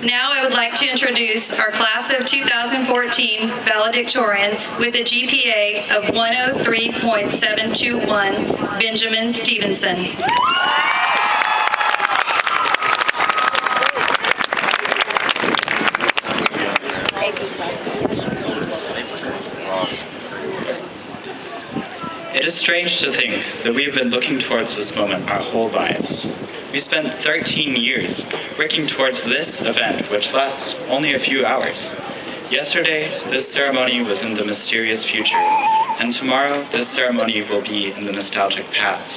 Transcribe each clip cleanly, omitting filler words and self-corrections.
Now I would like to introduce our class of 2014 valedictorians with a GPA of 103.721, Benjamin Stevenson. It is strange to think that we have been looking towards this moment our whole lives. We spent 13 years working towards this event, which lasts only a few hours. Yesterday, this ceremony was in the mysterious future, and tomorrow, this ceremony will be in the nostalgic past.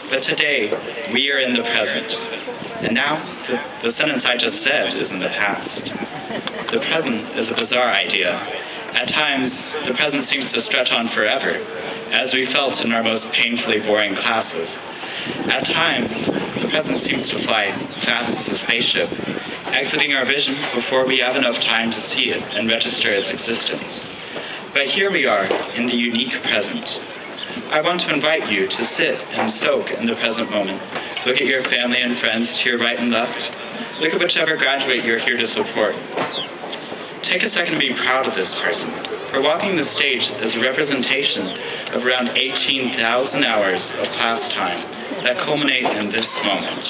But today, we are in the present. And now, the sentence I just said is in the past. The present is a bizarre idea. At times, the present seems to stretch on forever, as we felt in our most painfully boring classes. At times, the present seems to fly fast as a spaceship, exiting our vision before we have enough time to see it and register its existence. But here we are, in the unique present. I want to invite you to sit and soak in the present moment. Look at your family and friends to your right and left. Look at whichever graduate you're here to support. Take a second to be proud of this person for walking the stage as a representation of around 18,000 hours of class time that culminate in this moment.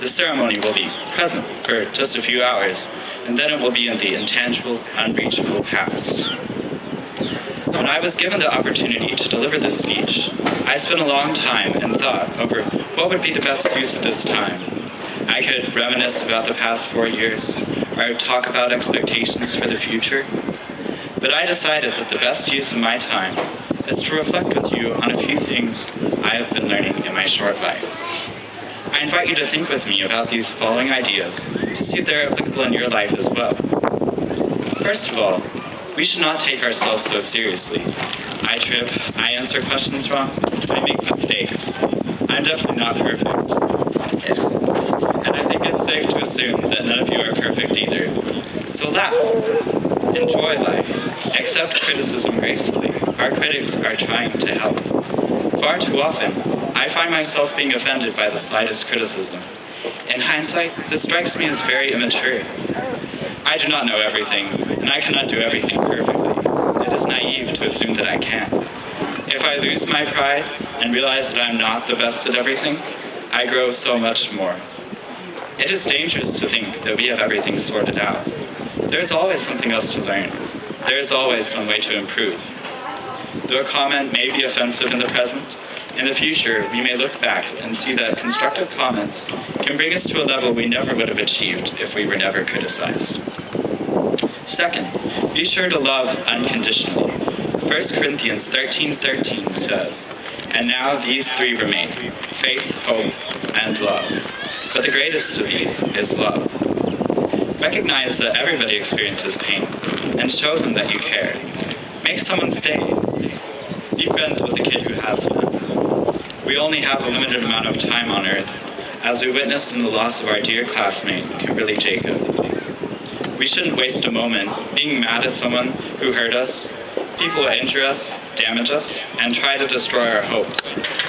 The ceremony will be present for just a few hours, and then it will be in the intangible, unreachable past. When I was given the opportunity to deliver this speech, I spent a long time and thought over what would be the best use of this time. I could reminisce about the past 4 years, or talk about expectations for the future. But I decided that the best use of my time is to reflect with you on a few things I have been learning in my short life. I invite you to think with me about these following ideas to see if they're applicable in your life as well. First of all, we should not take ourselves so seriously. I trip, I answer questions wrong, I make mistakes. I'm definitely not perfect. And I think it's safe to assume that none of you are perfect either. So laugh, enjoy life, accept criticism gracefully. Our critics are trying to help. Far too often, I find myself being offended by the slightest criticism. In hindsight, this strikes me as very immature. I do not know everything, and I cannot do everything perfectly. It is naive to assume that I can. If I lose my pride and realize that I'm not the best at everything, I grow so much more. It is dangerous to think that we have everything sorted out. There is always something else to learn. There is always some way to improve. Though a comment may be offensive in the present, in the future we may look back and see that constructive comments can bring us to a level we never would have achieved if we were never criticized. Second, be sure to love unconditionally. 1 Corinthians 13:13 says, "And now these three remain, faith, hope, and love. But the greatest of these is love." Recognize that everybody experiences pain, and show them that you care. Make someone stay. Be friends with the kid who has none. We only have a limited amount of time on Earth, as we witnessed in the loss of our dear classmate, Kimberly Jacob. We shouldn't waste a moment being mad at someone who hurt us. People injure us, damage us, and try to destroy our hopes.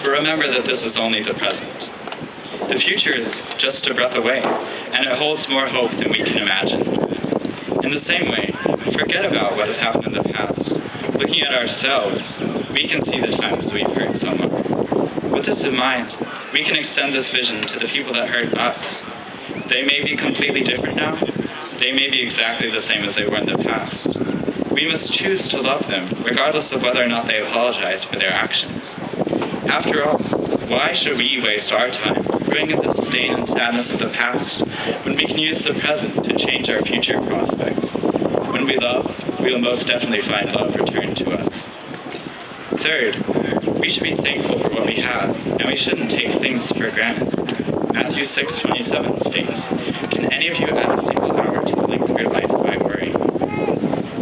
But remember that this is only the present. The future is just a breath away, and it holds more hope than we can imagine. In the same way, forget about what has happened in the past. Looking at ourselves, we can see the times we've hurt someone. With this in mind, we can extend this vision to the people that hurt us. They may be completely different now. They may be exactly the same as they were in the past. We must choose to love them, regardless of whether or not they apologize for their actions. After all, why should we waste our time bringing in the stain and sadness of the past when we can use the present to change our future prospects? When we love, we will most definitely find love returned to us. Third, we should be thankful for what we have, and we shouldn't take things for granted. Matthew 6:27 states, "Can any of you add 6 hours to the length of your life by worrying?"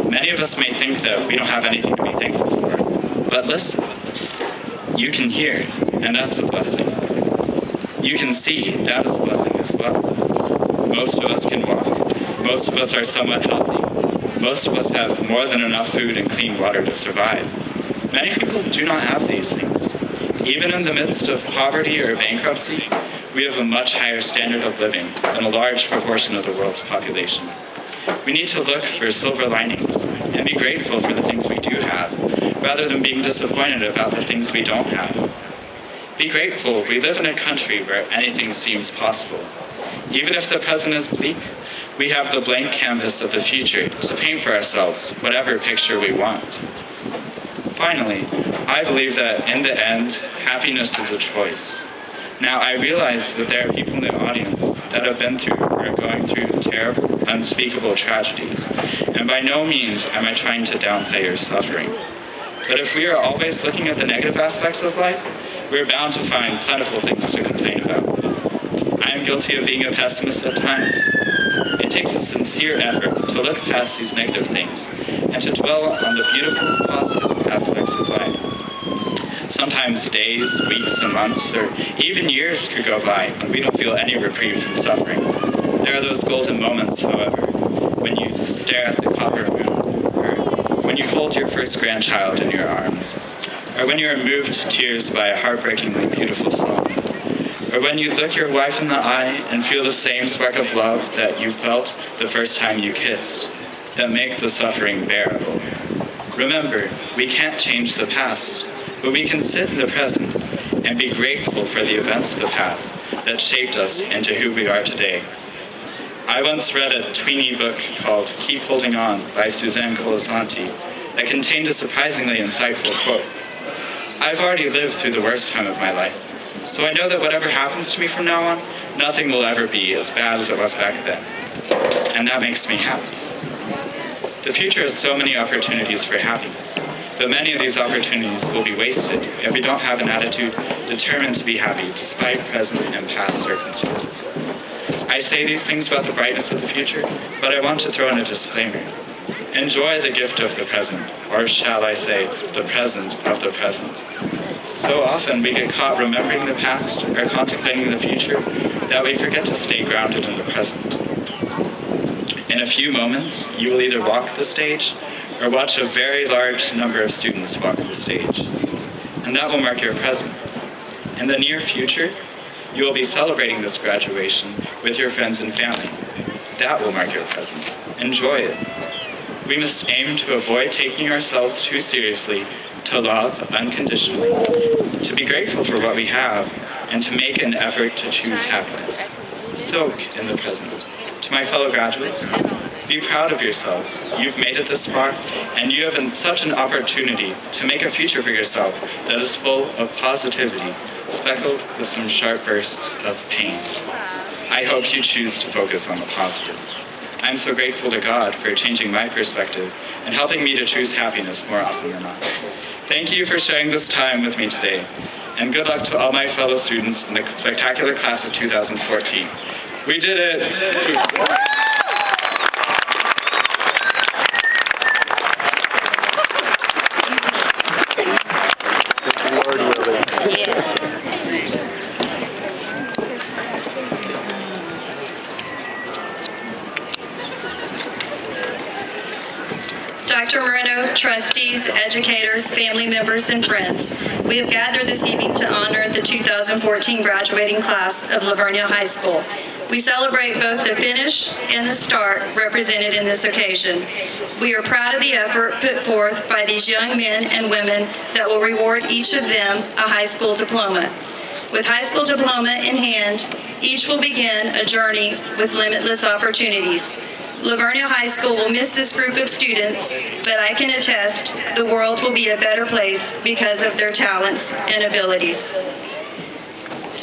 Many of us may think that we don't have anything to be thankful for, but listen. You can hear, and that's a blessing. You can see, that is a blessing as well. Most of us can walk. Most of us are somewhat healthy. Most of us have more than enough food and clean water to survive. Many people do not have these things. Even in the midst of poverty or bankruptcy, we have a much higher standard of living than a large proportion of the world's population. We need to look for silver linings and be grateful for the things we do have, rather than being disappointed about the things we don't have. Be grateful we live in a country where anything seems possible. Even if the present is bleak, we have the blank canvas of the future to paint for ourselves whatever picture we want. Finally, I believe that in the end, happiness is a choice. Now, I realize that there are people in the audience that have been through or are going through terrible, unspeakable tragedies, and by no means am I trying to downplay your suffering. But if we are always looking at the negative aspects of life, we are bound to find plentiful things to complain about. I am guilty of being a pessimist at times. It takes a sincere effort to look past these negative things and to dwell on the beautiful, positive aspects of life. Sometimes days, weeks, and months, or even years could go by when we don't feel any reprieve from suffering. There are those golden moments, however, when you stare at the copper moon, or when you hold your first grandchild in your arms, or when you are moved to tears by a heartbreakingly beautiful song, or when you look your wife in the eye and feel the same spark of love that you felt the first time you kissed, that make the suffering bearable. Remember, we can't change the past, but we can sit in the present and be grateful for the events of the past that shaped us into who we are today. I once read a tweeny book called Keep Holding On by Suzanne Colasanti that contained a surprisingly insightful quote. I've already lived through the worst time of my life, so I know that whatever happens to me from now on, nothing will ever be as bad as it was back then. And that makes me happy. The future has so many opportunities for happiness, but many of these opportunities will be wasted if we don't have an attitude determined to be happy despite present and past circumstances. I say these things about the brightness of the future, but I want to throw in a disclaimer. Enjoy the gift of the present, or shall I say, the present of the present. So often we get caught remembering the past or contemplating the future that we forget to stay grounded in the present. In a few moments, you will either walk the stage or watch a very large number of students walk the stage, and that will mark your present. In the near future, you will be celebrating this graduation with your friends and family. That will mark your present. Enjoy it. We must aim to avoid taking ourselves too seriously, to love unconditionally, to be grateful for what we have, and to make an effort to choose happiness. Soak in the present. To my fellow graduates, be proud of yourselves. You've made it this far, and you have such an opportunity to make a future for yourself that is full of positivity, speckled with some sharp bursts of pain. I hope you choose to focus on the positive. I'm so grateful to God for changing my perspective and helping me to choose happiness more often than not. Thank you for sharing this time with me today, and good luck to all my fellow students in the spectacular class of 2014. We did it! Dr. Moreno, trustees, educators, family members, and friends, we have gathered this evening to honor the 2014 graduating class of Lavernia High School. We celebrate both the finish and the start represented in this occasion. We are proud of the effort put forth by these young men and women that will reward each of them a high school diploma. With high school diploma in hand, each will begin a journey with limitless opportunities. Lavernia High School will miss this group of students, but I can attest the world will be a better place because of their talents and abilities.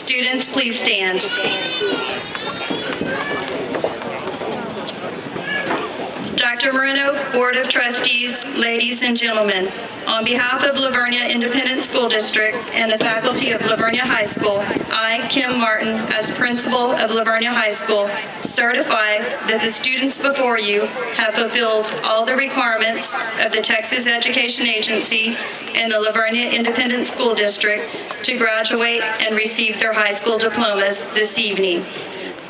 Students, please stand. Dr. Moreno, Board of Trustees, ladies and gentlemen, on behalf of Lavernia Independent School District and the faculty of Lavernia High School, I, Kim Martin, as principal of Lavernia High School, certify that the students before you have fulfilled all the requirements of the Texas Education Agency and the Lavernia Independent School District to graduate and receive their high school diplomas this evening.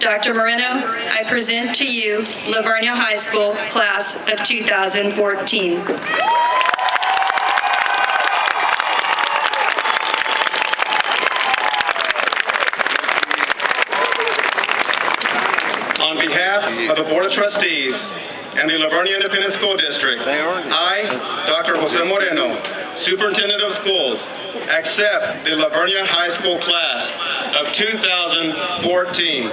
Dr. Moreno, I present to you Lavernia High School Class of 2014. behalf of the Board of Trustees and the Livonia Independent School District, I, Dr. Jose Moreno, Superintendent of Schools, accept the Livonia High School class of 2014.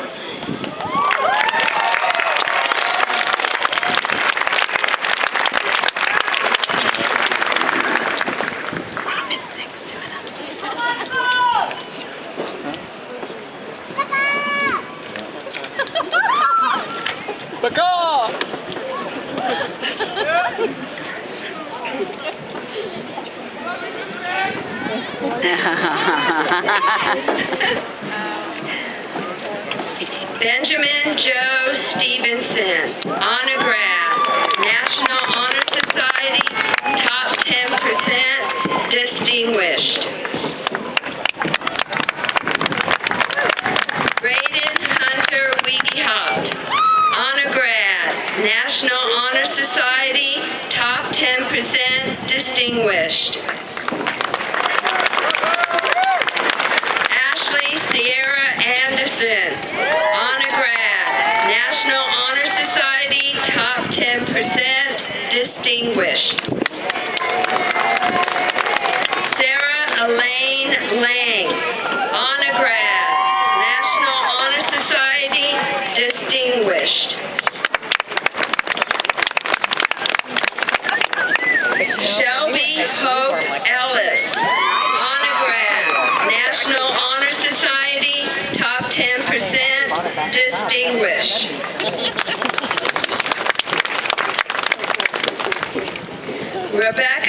Benjamin Joe Stevenson, honor grad, National Honor Society, top 10%, distinguished. Braden Hunter Weegehop, honor grad, National Honor Society, top 10%, distinguished. Distinguished. Sarah Elaine Lang, honor grad, National Honor Society, distinguished. Shelby Hope Ellis, honor grad, National Honor Society, top 10%, distinguished. Rebecca